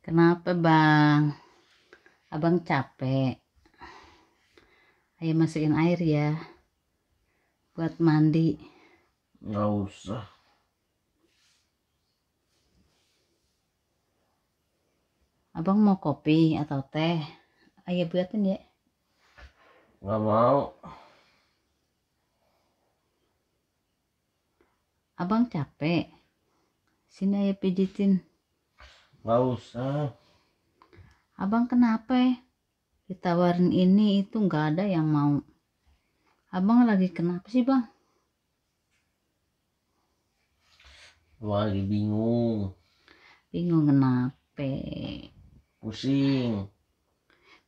Kenapa bang? Abang capek. Ayo masukin air ya buat mandi. Nggak usah. Abang mau kopi atau teh? Ayo buatin ya. Nggak mau. Abang capek. Sini ayo pijitin. Nggak usah. Abang kenapa? Ditawarin ini itu nggak ada yang mau. Abang lagi kenapa sih bang? Lagi bingung. Bingung kenapa? Pusing.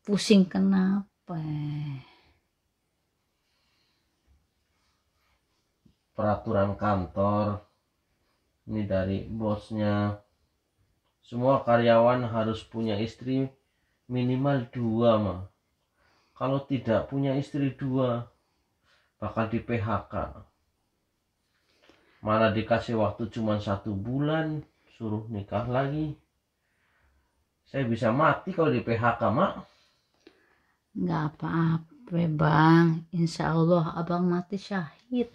Pusing kenapa? Peraturan kantor. Ini dari bosnya. Semua karyawan harus punya istri minimal 2 mah. Kalau tidak punya istri 2 bakal di PHK. Mana dikasih waktu cuma 1 bulan, suruh nikah lagi. Saya bisa mati kalau di PHK mak. Nggak apa-apa bang. Insya Allah abang mati syahid.